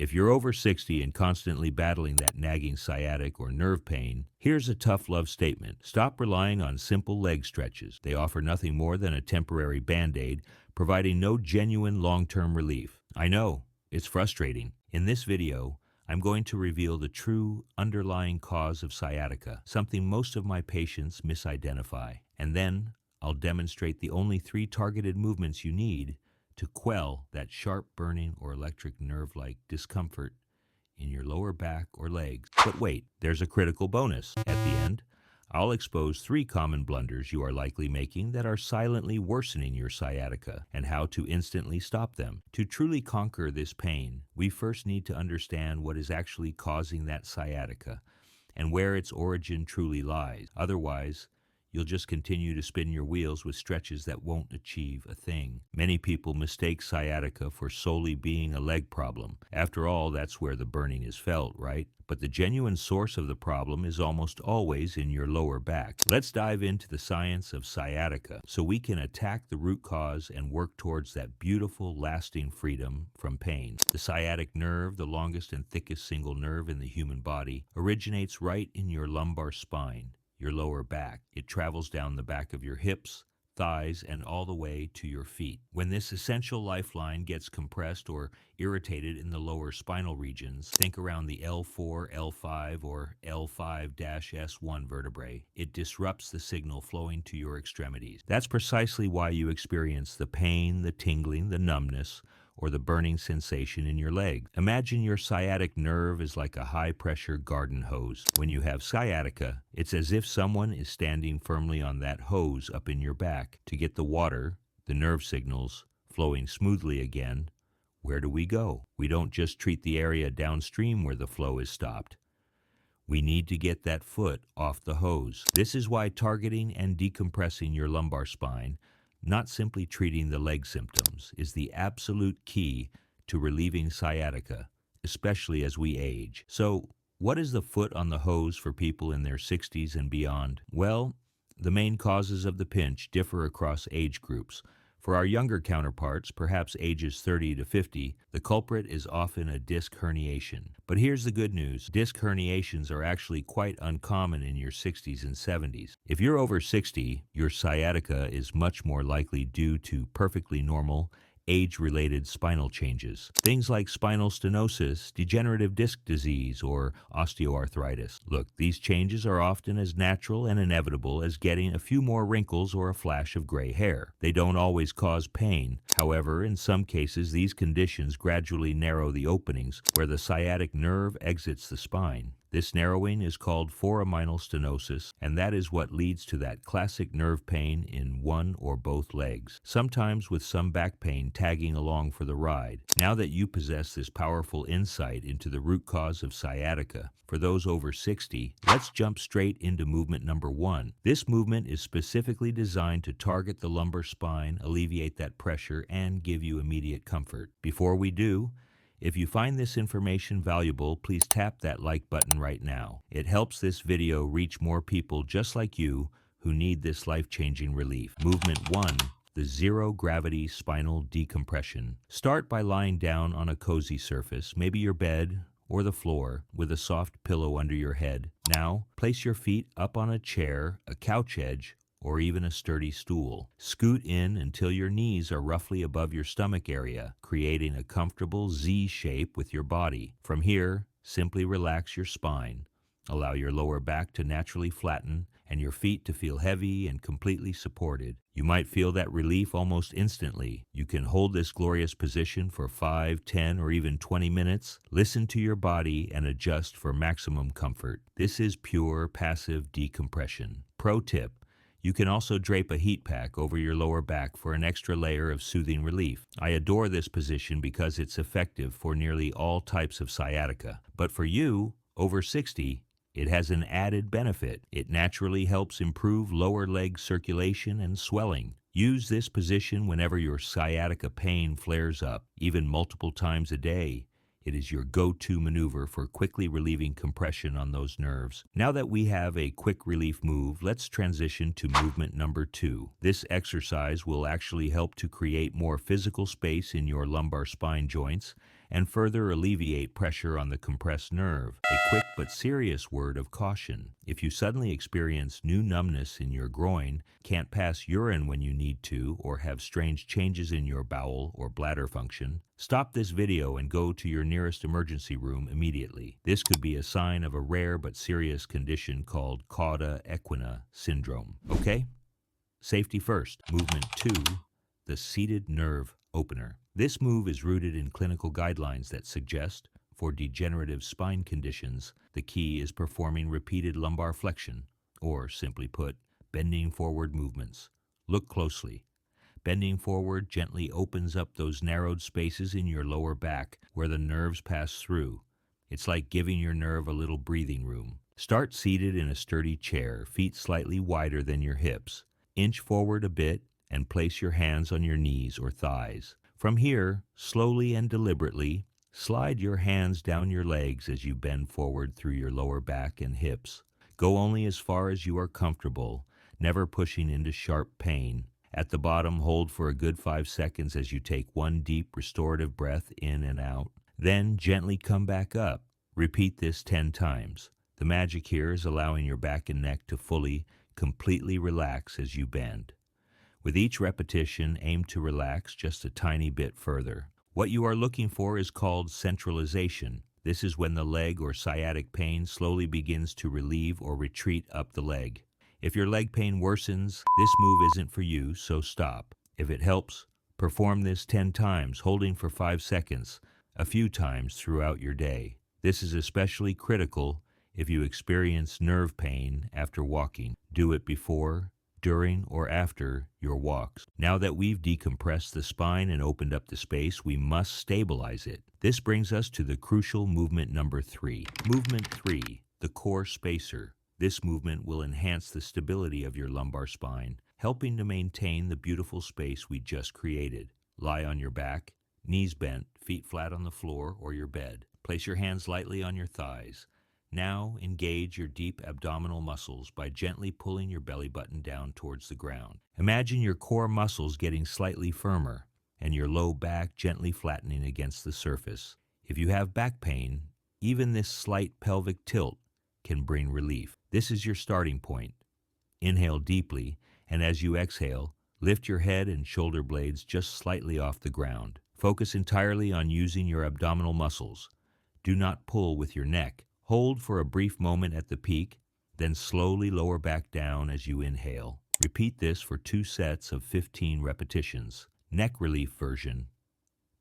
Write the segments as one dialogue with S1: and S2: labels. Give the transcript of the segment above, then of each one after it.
S1: If you're over 60 and constantly battling that nagging sciatic or nerve pain, here's a tough love statement. Stop relying on simple leg stretches. They offer nothing more than a temporary Band-Aid, providing no genuine long-term relief. I know, it's frustrating. In this video, I'm going to reveal the true underlying cause of sciatica, something most of my patients misidentify. And then I'll demonstrate the only 3 targeted movements you need to quell that sharp burning or electric nerve-like discomfort in your lower back or legs. But wait, there's a critical bonus. At the end, I'll expose 3 common blunders you are likely making that are silently worsening your sciatica and how to instantly stop them. To truly conquer this pain, we first need to understand what is actually causing that sciatica and where its origin truly lies. Otherwise, you'll just continue to spin your wheels with stretches that won't achieve a thing. Many people mistake sciatica for solely being a leg problem. After all, that's where the burning is felt, right? But the genuine source of the problem is almost always in your lower back. Let's dive into the science of sciatica so we can attack the root cause and work towards that beautiful, lasting freedom from pain. The sciatic nerve, the longest and thickest single nerve in the human body, originates right in your lumbar spine, your lower back. It travels down the back of your hips, thighs, and all the way to your feet. When this essential lifeline gets compressed or irritated in the lower spinal regions, think around the L4, L5, or L5-S1 vertebrae, it disrupts the signal flowing to your extremities. That's precisely why you experience the pain, the tingling, the numbness, or the burning sensation in your leg. Imagine your sciatic nerve is like a high-pressure garden hose. When you have sciatica, it's as if someone is standing firmly on that hose up in your back to get the water, the nerve signals, flowing smoothly again. Where do we go? We don't just treat the area downstream where the flow is stopped. We need to get that foot off the hose. This is why targeting and decompressing your lumbar spine, not simply treating the leg symptoms, is the absolute key to relieving sciatica, especially as we age. So, what is the foot on the hose for people in their 60s and beyond? Well, the main causes of the pinch differ across age groups. For our younger counterparts, perhaps ages 30 to 50, the culprit is often a disc herniation. But here's the good news. Disc herniations are actually quite uncommon in your 60s and 70s. If you're over 60, your sciatica is much more likely due to perfectly normal, age-related spinal changes. Things like spinal stenosis, degenerative disc disease, or osteoarthritis. Look, these changes are often as natural and inevitable as getting a few more wrinkles or a flash of gray hair. They don't always cause pain. However, in some cases, these conditions gradually narrow the openings where the sciatic nerve exits the spine. This narrowing is called foraminal stenosis, and that is what leads to that classic nerve pain in one or both legs, sometimes with some back pain tagging along for the ride. Now that you possess this powerful insight into the root cause of sciatica, for those over 60, let's jump straight into movement number 1. This movement is specifically designed to target the lumbar spine, alleviate that pressure, and give you immediate comfort. Before we do, if you find this information valuable, please tap that like button right now. It helps this video reach more people just like you who need this life-changing relief. Movement 1, the zero-gravity spinal decompression. Start by lying down on a cozy surface, maybe your bed or the floor, with a soft pillow under your head. Now, place your feet up on a chair, a couch edge, or even a sturdy stool. Scoot in until your knees are roughly above your stomach area, creating a comfortable Z shape with your body. From here, simply relax your spine. Allow your lower back to naturally flatten and your feet to feel heavy and completely supported. You might feel that relief almost instantly. You can hold this glorious position for 5, 10, or even 20 minutes. Listen to your body and adjust for maximum comfort. This is pure passive decompression. Pro tip: you can also drape a heat pack over your lower back for an extra layer of soothing relief. I adore this position because it's effective for nearly all types of sciatica. But for you, over 60, it has an added benefit. It naturally helps improve lower leg circulation and swelling. Use this position whenever your sciatica pain flares up, even multiple times a day. It is your go-to maneuver for quickly relieving compression on those nerves. Now that we have a quick relief move, let's transition to movement number 2. This exercise will actually help to create more physical space in your lumbar spine joints and further alleviate pressure on the compressed nerve. A quick but serious word of caution. If you suddenly experience new numbness in your groin, can't pass urine when you need to, or have strange changes in your bowel or bladder function, stop this video and go to your nearest emergency room immediately. This could be a sign of a rare but serious condition called cauda equina syndrome. Okay? Safety first. Movement 2, the seated nerve opener. This move is rooted in clinical guidelines that suggest, for degenerative spine conditions, the key is performing repeated lumbar flexion, or simply put, bending forward movements. Look closely. Bending forward gently opens up those narrowed spaces in your lower back where the nerves pass through. It's like giving your nerve a little breathing room. Start seated in a sturdy chair, feet slightly wider than your hips. Inch forward a bit and place your hands on your knees or thighs. From here, slowly and deliberately, slide your hands down your legs as you bend forward through your lower back and hips. Go only as far as you are comfortable, never pushing into sharp pain. At the bottom, hold for a good 5 seconds as you take one deep restorative breath in and out. Then gently come back up. Repeat this 10 times. The magic here is allowing your back and neck to fully, completely relax as you bend. With each repetition, aim to relax just a tiny bit further. What you are looking for is called centralization. This is when the leg or sciatic pain slowly begins to relieve or retreat up the leg. If your leg pain worsens, this move isn't for you, so stop. If it helps, perform this 10 times, holding for 5 seconds, a few times throughout your day. This is especially critical if you experience nerve pain after walking. Do it before, during, or after your walks. Now that we've decompressed the spine and opened up the space, we must stabilize it. This brings us to the crucial movement number 3. Movement 3, the core spacer. This movement will enhance the stability of your lumbar spine, helping to maintain the beautiful space we just created. Lie on your back, knees bent, feet flat on the floor or your bed. Place your hands lightly on your thighs. Now engage your deep abdominal muscles by gently pulling your belly button down towards the ground. Imagine your core muscles getting slightly firmer and your low back gently flattening against the surface. If you have back pain, even this slight pelvic tilt can bring relief. This is your starting point. Inhale deeply, and as you exhale, lift your head and shoulder blades just slightly off the ground. Focus entirely on using your abdominal muscles. Do not pull with your neck. Hold for a brief moment at the peak, then slowly lower back down as you inhale. Repeat this for 2 sets of 15 repetitions. Neck relief version.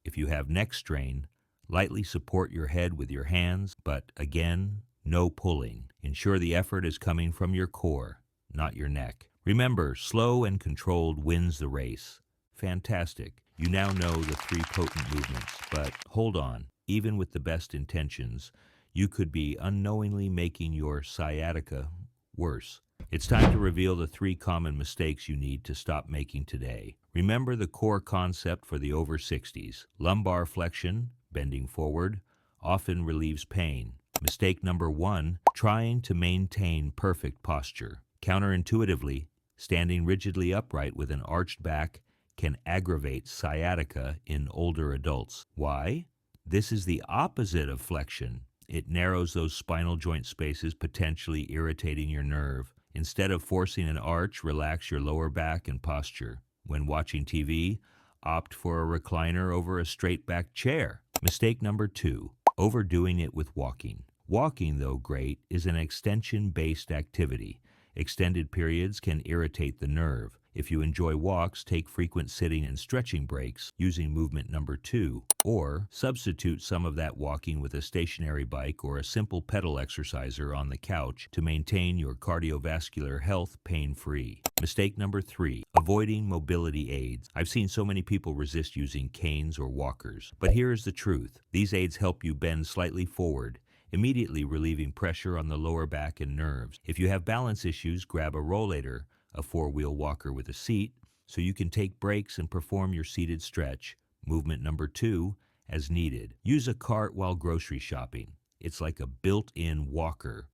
S1: If you have neck strain, lightly support your head with your hands, but again, no pulling. Ensure the effort is coming from your core, not your neck. Remember, slow and controlled wins the race. Fantastic. You now know the 3 potent movements, but hold on. Even with the best intentions, you could be unknowingly making your sciatica worse. It's time to reveal the 3 common mistakes you need to stop making today. Remember the core concept for the over 60s. Lumbar flexion, bending forward, often relieves pain. Mistake number 1, trying to maintain perfect posture. Counterintuitively, standing rigidly upright with an arched back can aggravate sciatica in older adults. Why? This is the opposite of flexion. It narrows those spinal joint spaces, potentially irritating your nerve. Instead of forcing an arch, relax your lower back and posture. When watching TV, opt for a recliner over a straight-back chair. Mistake number 2, overdoing it with walking. Walking, though great, is an extension-based activity. Extended periods can irritate the nerve. If you enjoy walks, take frequent sitting and stretching breaks using movement number 2, or substitute some of that walking with a stationary bike or a simple pedal exerciser on the couch to maintain your cardiovascular health pain-free. Mistake number 3, avoiding mobility aids. I've seen so many people resist using canes or walkers, but here's the truth. These aids help you bend slightly forward, immediately relieving pressure on the lower back and nerves. If you have balance issues, grab a rollator, a 4-wheel walker with a seat, so you can take breaks and perform your seated stretch, movement number 2, as needed. Use a cart while grocery shopping. It's like a built-in walker.